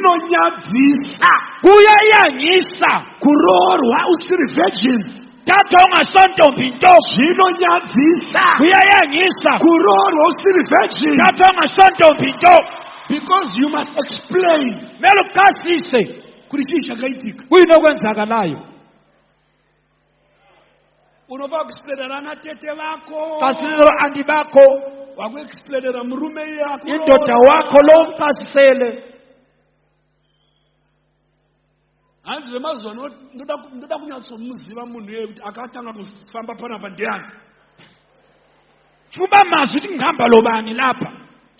Zvinonyadzisa kuyayanyisa kuroorwa usiri virgin. tata ungasontombi nto. Zvinonyadzisa kuyayanyisa kuroorwa usiri virgin. tata ungasontombi nto. Because you must explain mele ukasise kuti chii chakaitika. kuyini okwenzakalayo. Unobva kuexplainera ana tete vako. kasiselo andi bakho. Wakuexplainera murume iyako. indoda wakho lo umchasisele. hanzi vemazuva ndoda kunyatsomuziva munhu iye kuti akatanga kufamba panapa ndiani. Fumba mazwi kuti ngihamba lobani lapha.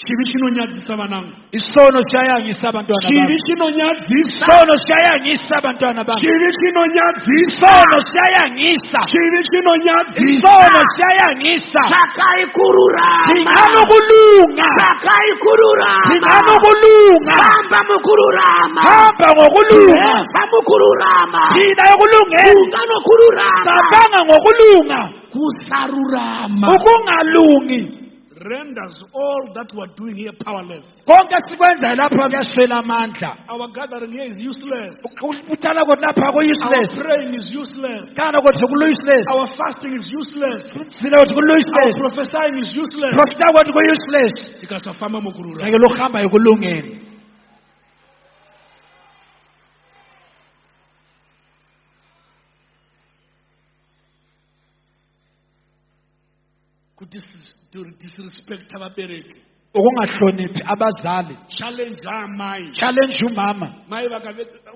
Chivi chinonyadzisa vanangu. Isono siyayangisa abantwana bami. Chivi chinonyadzisa. Isono siyayangisa abantwana bami. Chivi chinonyadzisa. Isono siyayangisa. Chivi chinonyadzisa. Isono siyayangisa. Zvakaikururama. Ndinganokulunga. Zvakaikururama. Ndinganokulunga. Hamba mukururama. Hamba ngokulunga. Hamba mukururama. Ndina yokulungela. Unganokururama. Sabanga ngokulunga. Kusarurama. Ukungalungi renders all that we are doing here powerless. konke sikwenza lapha kuyaswela amandla. Our gathering here is useless. Ukuthala kodwa lapha Our ku-useless. praying is useless. Kana kodwa ku-useless. Our fasting is useless. Sina kodwa Our ku-useless. prophesying is useless. Profita kodwa ku-useless. Tikasafama mukurura. Sake lokuhamba ekulungeni. To disrespect ababereki. Ukungahloniphi abazali. Challenge amai. Challenge umama. Mai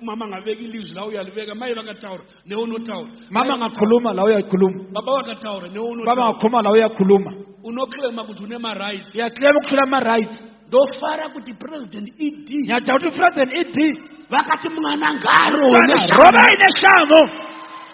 mama ngaveka ilizwi la uyaliveka, mai vakataura neunotaura. Mama ngakhuluma la uyakhuluma. Baba vakataura Baba neunotaura. ngakhuluma la uyakhuluma. Unoclaima kuti une ma rights. Uyaclaim ukuthula ama-rights. Ndofara kuti President ED Ngiyajabula ukuthi uPresident ED vakati mwana ngaro roba ineshamo.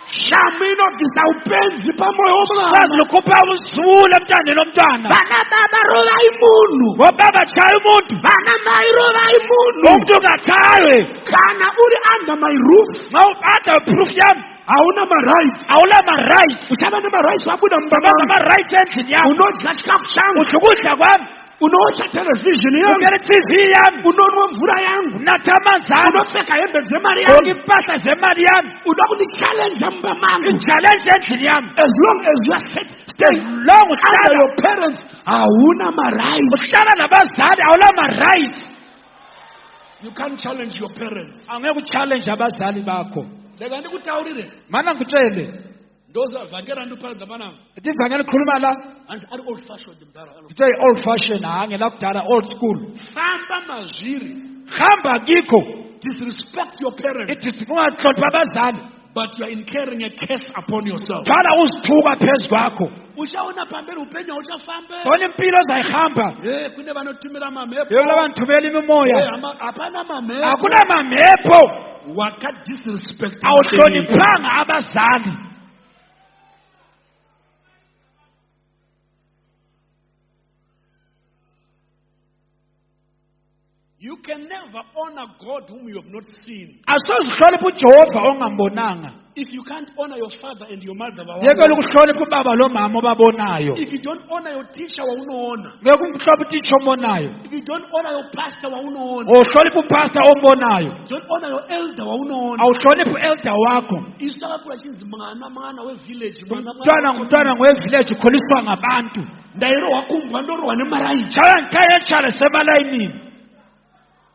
shamu inobvisa upenzi pamoyo womwana. Sazi lukhupha uzule emntwaneni omntwana. Vana baba rovai munhu. Ngobaba tshaya umuntu. Vana mai rovai munhu. Umuntu ungatshaywe. Kana uri under my roof Nxa u-under proof yami hauna ma-rights. awula ma-rights. Uchava nema-rights wabuda Usebenza mubaba. ama-rights endlini yami. Unodya chikafu changu. Udla ukudla kwami. Unoosha television yangu. Ubukela i-TV yami. Unonwa mvura yangu. Unatha amanzi ami. Unopfeka hembe dzemari Ugqoka yangu. impahla zemali yami. Uda kundichallenge mba mangu. I-challenge endlini yami. As long as you are staying Long under uhlala your parents hauna ma-rights. uhlala nabazali awula ma-rights. You can't challenge your parents. Angeke uchallenge abazali bakho. Leka ndikutaurire. Mana ngikutshele. Ndoza vhangera ndiparadza panangu. Ithi ivangeli likhuluma la. Anzi ari old fashioned mdara. Kuthiwa i-old fashion hange lakudala old school. Famba mazviri. Hamba kikho. Disrespect your parents. Ithi ungahloniphi abazali. But you are incurring a curse upon yourself. Thwala uzithuka phezu kwakho. Uchaona pamberi upenyu uchafamba. Bona impilo ozayihamba. Kune vanotumira mamhepo. Yebo labanthumela imimoya. Hapana mamhepo. Akuna mamepho. Wakadisrespect. Awuhloniphanga abazali. You can never honor God whom you have not seen. Asozihlonipha uJehova ongambonanga. If you can't honor your father and your mother, Yekela ukuhlonipha ubaba lo mama obabonayo. if you don't honor your teacher, waunoona. Ngeke umhloniphe utitsha ombonayo. If you don't honor your pastor, waunoona. Awuhloniphe upastor ombonayo. Don't honor your elder, waunoona. Awuhloniphe u-elder wakho. Isakakula chinzi mwana wevillage, Umntwana ngumntwana ngowevillage ukhuliswa ngabantu. ndairohwa kumbwa ndorohwa nemaraini. Chaya ngikhaya etshale semalayinini.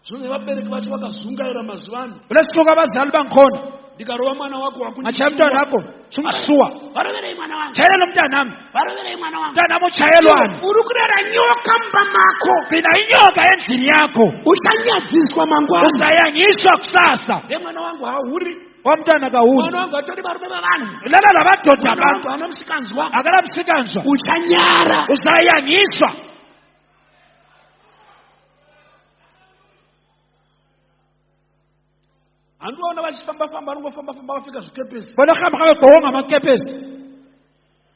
Zvone vabereki vacho vakazungaira mazuva ano. Kulesisuka abazali bangikhona. Ndikarova mwana wako Ngachaya umntwana wakho sungisuwa. varoverei mwana wangu. Chayela umntanami. Varoverei mwana wangu. Umntanami uchayelwani. Uri kurera nyoka mumba mako. Gcina inyoka endlini yakho. Uchanyadziswa mangwana. Uzayangiswa kusasa. Mwana wangu hauri. Wamntwana kawuli. Mwana wangu hatori varume vavanhu. Lala labadoda Mwana abantu. wangu hana musikanzwa. Akala msikanzwa. Uchanyara. Uzayangiswa. Handiwaona vachifamba-famba vanongofamba-famba vapfeka zvikepesi. Bona hamba ngagqoka ngamakepesi.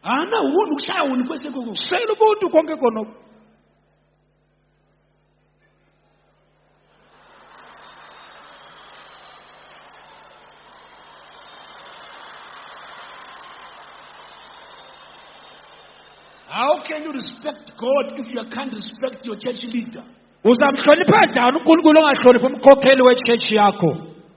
Hana hunhu kushaya hunhu kwese ikoko. Swela ubuntu konke khonoko. How can you respect God if you can't respect your church leader? Uzamhlonipha njani uNkulunkulu ongahloniphi umkhokheli wechechi yakho?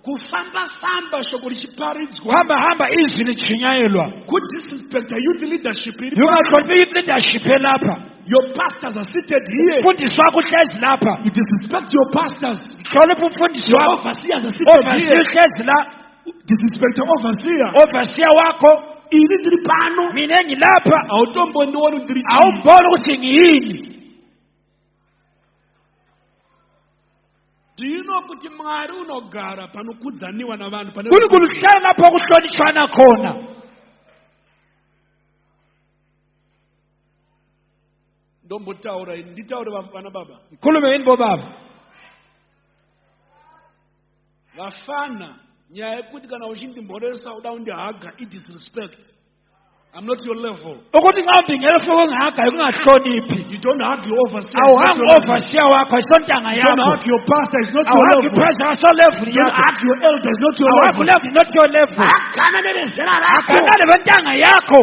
Kufamba-famba shoko richiparidzwa. Hamba izwi lichinyayelwa. Kudisrespect youth leadership. Ungahloniphi youth leadership elapha. Your pastors are seated here. Umfundisi wakho uhlezi lapha. You disrespect your pastors. Hlonipha umfundisi Your wakho. overseers are seated Overseer here. uhlezi la. Disrespect your overseer. Overseer wakho. Ini ndiri pano. Mina engilapha. Awutomboniwona ndiri chini. Awubona ukuthi ngiyini. Do you know kuti Mwari unogara panokudzaniwa navanhu pane uNkulunkulu uhlala lapho kuhlonishwana khona. ndombotaura ini nditaure vana baba Ngikhulume yini bobaba? vafana nyaya yekuti kana uchindimhoresa uda kundihaga idisrespect. I'm not your level. Ukuthi ngihambe ngelofo ngihaga ukungahloniphi. You don't hug your overseer. Awuhambi overseer wakho isontanga You don't yakho. hug your pastor. It's not your Awuhambi level. pastor aso level You don't yakho. hug your elder. It's not your Awuhambi level. level not your level. Hakana nebezera lakho. Akangane bentanga yakho.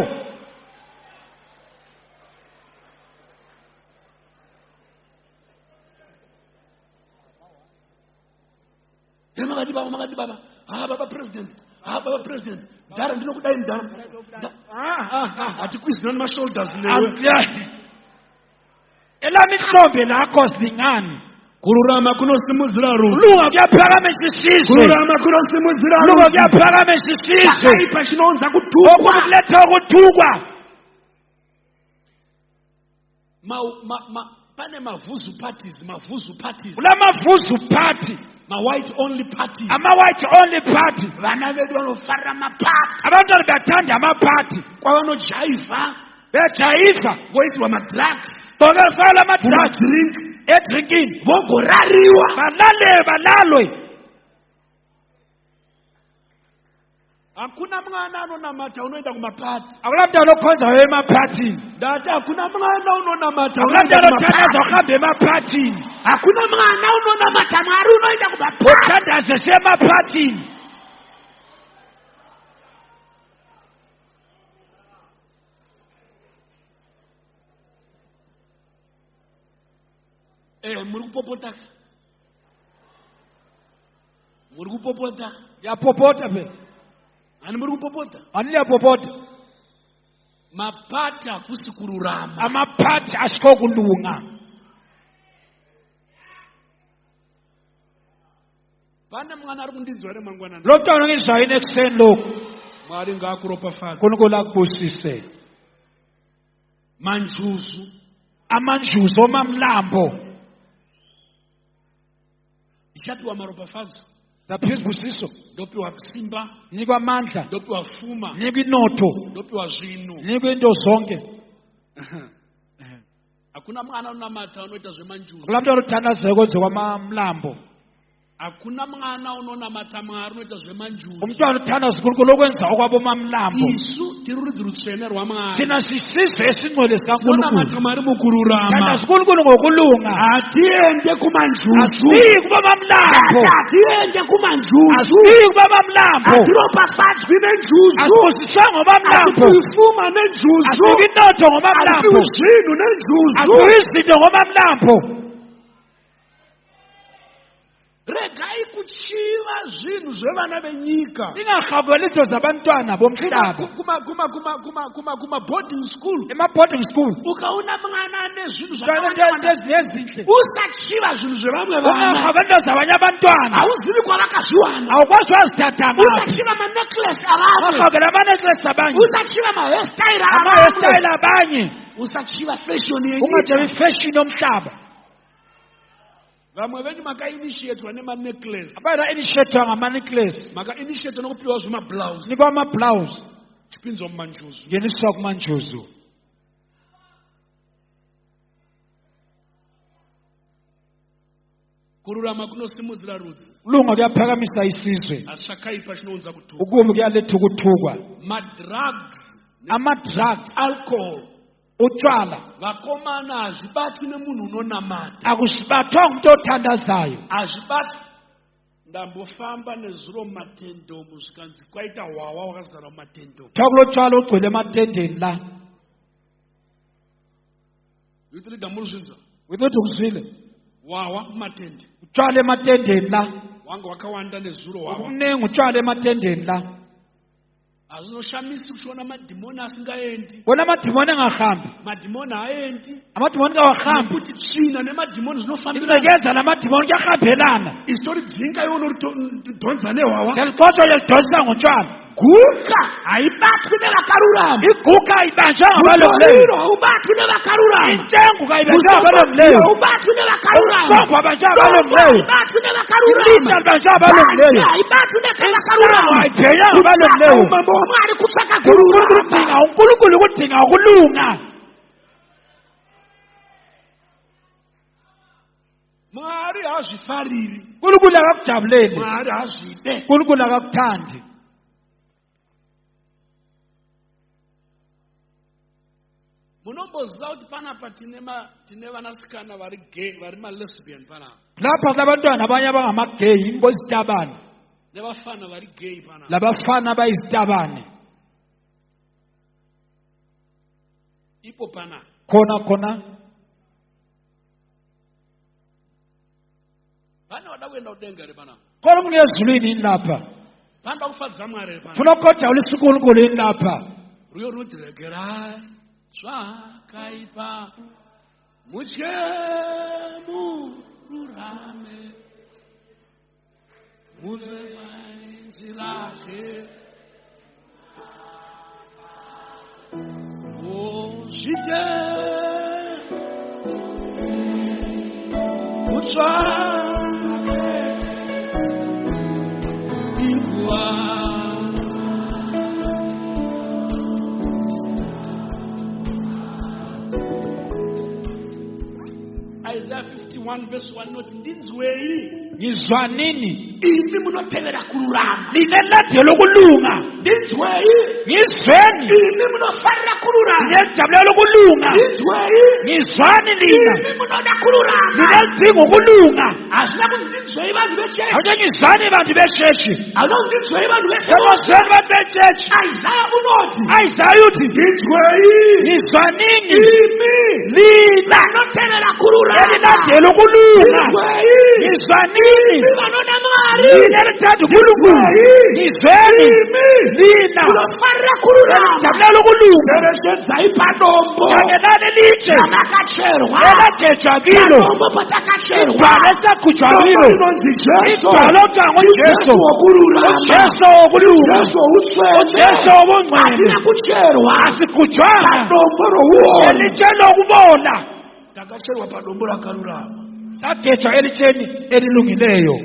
Makati baba. Baba president. Baba president. Ndara ndinokudai ndara. Atikwizi nani ma-shoulders newe. Elami ihlombe lakho zingani. Kururama kunosimudzira rufu. Kulunga kuyaphakamisa isizwe. Kururama kunosimudzira rufu. Kulunga kuyaphakamisa isizwe. Chakaipa chinounza kutukwa. Okuletha ukuthukwa. Pane mavuzu parties. Kulamavuzu party. Ma-white only parties. Ama-white only party. Vana vedu vanofarira amapati. Abantwana bathanda amapati. Kwavanojaiva. Bejayiva. Voiswa madrugs. Bokefala amadrugs. Drink. Edrinkini. Vogorariwa. Balalwe. Hakuna mwana anonamata unoenda kumapati. Akula mntwana okhonza emaphathini. Ndati hakuna mwana unonamata Akula unoenda mntwana othandaza kumapati. ohamba emaphathini. Hakuna mwana unonamata Mwari unoenda kumapati. Othandaza semaphathini. Muri kupopota. Muri kupopota. Yapopota pe. Ani muri kupopota. Aniyapopota. Mapati hakusi kururama. Amaphathi asikho kulunga. Pane mwana ari kundinzwa ere mangwanani. Lo mntwana ngizwa yini ekuseni lokhu. Mwari ngaakuropafadze. uNkulunkulu akubusise. Manjuzu. Amanjuzu omamlambo. Ndichapiwa maropafadzo. Ndaphiwa isibusiso. Ndopiwa simba. Nikwa amandla. Ndopiwa fuma. Nikwa inotho. Ndopiwa zvinu. Nikwa into zonke. Hakuna mwana unonamata unoita zvemanjuzu. Kula mntwana othandazeka kwenze kwamamlambo. Hakuna mwana unonamata Mwari unoita zvemanjuzu. Umntwana othandaza uNkulunkulu okwenza okwabomamlambo. Isu tiri rudzi rutsvene rwaMwari. Thina sisizwe esingcwele sikaNkulunkulu. Tinonamata Mwari mukururama. Thandaza uNkulunkulu ngokulunga. Hatiende kumanjuzu. Asiyi kubomamlambo. Hatiende kumanjuzu. Asiyi kubomamlambo. Hatiropafadzwi nenjuzu. Asibusiswa ngomamlambo. Hatipifuma nenjuzu. Asiyi inotho ngomamlambo. Hatipiwi zvinu nenjuzu. Asiyi izinto ngomamlambo. Regai kuchiva zvinhu zvevana venyika. Singahabeli into zabantwana bomhlaba. Kuma boarding school. Ema-boarding school. Ukaona mwana ane zvinhu Into ezinhle. usachiva zvinhu zvevamwe vana. Ungahabeli into zabanye abantwana. Hauzivi kwavakazviwana. Awukwazi wazithatha ngaphi. Usachiva manecklace avamwe. Ungahabeli ama-necklace abanye. Usachiva mahairstyle Ama-hairstyle avamwe. abanye. Usachiva fashion yenyika. Ungajabi fashion yomhlaba. Vamwe venyu makainitiatwa nemanecklace. Abana initiatwa ngama-necklace. Makainitiatwa nokupiwa zvemablouse. Nikwa ama-blouse. Chipinzwa mumanjuzu. Ngeniswa kumanjuzu. Kururama kunosimudzira rudzi. Kulunga kuyaphakamisa isizwe. Asi zvakaipa chinounza kutukwa. Ukubi kuyaletha ukuthukwa. Madrugs. Ama-drugs. Alcohol. Utshwala. Vakomana hazvibatwi nemunhu unonamata. Akusibathwa ngumuntu othandazayo. Hazvibatwi. Ndambofamba nezuro mumatendomu zvikanzi kwaita hwawa wakazara mumatendomu. Kwakulo tshwala ugcwele ematendeni la. Yitiri damuruzvinzwa. Without ukuzwile. Hwawa kumatende. Utshwala ematendeni la. Wanga wakawanda nezuro hwawa. Kuningi utshwala ematendeni la. Hazvinoshamisi kushona madhimoni asingaendi. Wona amadimoni engahambi. Madhimoni haendi. Amadimoni kawahambi. Kuti tsvina nemadhimoni zvinofambirana. Ingcekeza namadimoni kuyahambelana. Isitori dzinga iwo noridhonza nehwawa. Siyaliqotsha uyalidonsa ngotshwala. guka haibatwi nevakarurama. iguka ibanja abalungileyo, mutoriro haubatwi nevakarurama. incengu kayibanja abalungileyo, haubatwi nevakarurama. umsongo abanja abalungileyo, haibatwi nevakarurama. ilita libanja abalungileyo, haibatwi nevakarurama. ayipheya abalungileyo. umambo wamwari kutsvaka kururama. uNkulunkulu kudinga ukulunga. Mwari hazvifariri. uNkulunkulu akakujabuleli, Mwari hazvide. uNkulunkulu akakuthandi. Munomboziva kuti panapa tine vanasikana vari gay, vari malesbian panapa. Lapha kulabantwana abanye abangamageyi, imbozitabane, Nevafana vari gay panapa. labafana abayizitabane. Ipo panapa. khona Vana vada kuenda kudenga re panapa. khona umuntu ezulwini yini lapha. Vanoda kufadza Mwari re panapa. Funa ukujabulisa uNkulunkulu yini lapha. Ruyo ruti regerai zvakaipa mutye mururame muve vainzirake uzvite mutsvake inguva. Isaiah 51 verse 1 noti ndinzwei ngizwa nini imi munotevera kururama. line ladyo lokulunga. Ndinzwei ngizweni imi munofarira kururama. nginejabulela ukulunga. Ndinzwei ngizwani lina imi munoda kururama. linedzinga ukulunga. Hazvina kuti ndinzwei vanhu vechechi. awuthi ngizwani bantu besheshi, Hazvina kuti ndinzwei vanhu vechechi. ngizwani bantu besheshi. Isaiah unoti Isaya uthi ndinzwei ngizwa nini imi lina vanotevera kururama. elilandela ukulunga. Ndinzwei ngizwa nini imi vanoda Mwari. lina elithanda uNkulunkulu. ngizweni lina Munofarira kururama. jabulela ukulunga. Ereshedzai padombo kangelani litshe ramakacherwa. elagejwa kilo, Padombo patakacherwa. idwala esagujwa Dombo kilo, rinonzi Jesu. idwala okuthiwa nguJesu, Jesu wokururama. uJesu wokulunga, Jesu wokutsvene. uJesu wobungcwele. Hatina kucherwa asigujwanga padombo rouona. elitshe lokubona, Takacherwa padombo rakarurama. sagejwa elitsheni elilungileyo.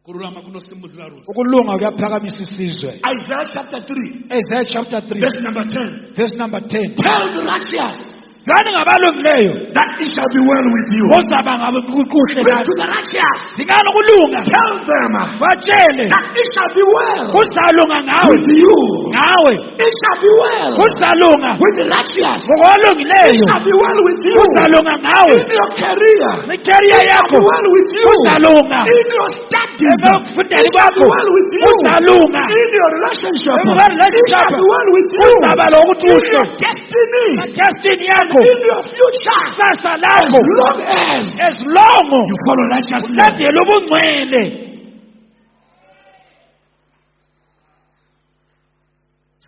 Kururama kunosimudzira rudzi. Ukulunga kuyaphakamisa isizwe. Isaiah chapter 3 Isaiah chapter 3 verse number 10. verse number 10. Tell the righteous Ngani ngabalungileyo that it shall be well with you. kuzaba ngabe kuhle Speak kahle. to the righteous. Ngani ukulunga Tell them batshele that it shall be well kuzalunga ngawe, with you. ngawe It shall be well kuzalunga with the righteous. It ngokulungileyo, shall be well with you. kuzalunga ngawe In your career. ikariya It shall yakho, be well with you. kuzalunga In your studies. ebekufundeni It shall be kwakho, well with you. kuzalunga In your relationship. Relationship. It shall be well with you. kuzaba lokuthi In uhle your destiny. destiny yakho, In your future. kusasa As lakho, long as as long you follow righteousness. ulandela ubungcwele.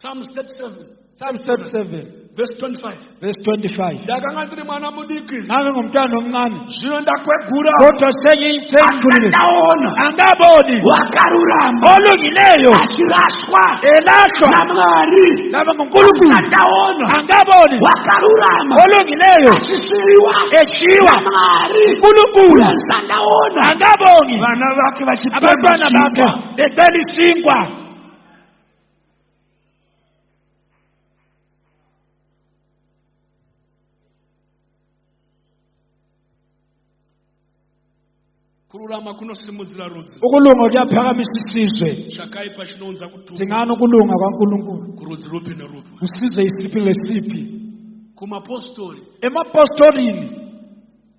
Psalms 37 Psalm 37 verse 25. verse 25. Ndakanga ndiri mwana mudiki. Ngake ngumntwana omncane Zvino ndakwegura. kodwa sengiyikhulile, Ndaona angaboni wakarurama olungileyo achirashwa elahlwa naMwari. laba nguNkulunkulu, Ndaona angaboni wakarurama olungileyo achisiyiwa etshiwa naMwari. uNkulunkulu, Ndaona angaboni vana vake abantwana bakhe vachipemba becela isinkwa. kururama kunosimudzira rudzi. Ukulunga kuyaphakamisa isizwe. Chakaipa chinounza kutuka Singani ukulunga kwaNkulunkulu kurudzi rupi nerupi. kusize isiphi lesiphi. Kumapostori Emapostolini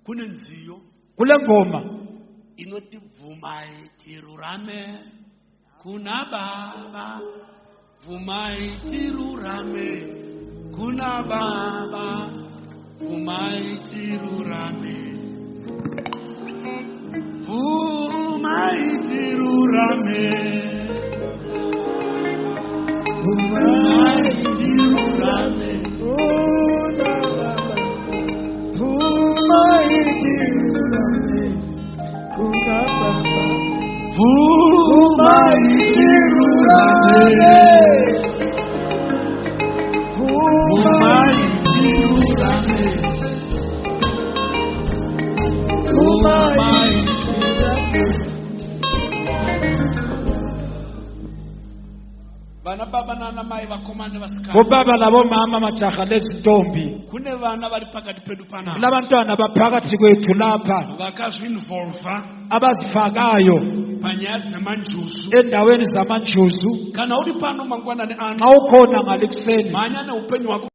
kune nziyo kule ngoma inoti bvumai tirurame kuna Baba. Bvumai tirurame kuna Baba. Bvumai tirurame. Bvumai tirurame. Bvumai tirurame kuna Baba. Bvumai tirurame kuna Baba. Bvumai tirurame. Bana baba na mai vakomane vasikana. Bobaba labo mama majaha lezintombi. Kune vana vari pakati pedu panapa. Labantwana baphakathi kwethu lapha. Vakazvinvolva Abazifakayo panyaya dzemanjuzu. endaweni zamanjuzu. Kana uri pano mangwanani ano. Awukhona ngalekuseni. Manya neupenyu hwako.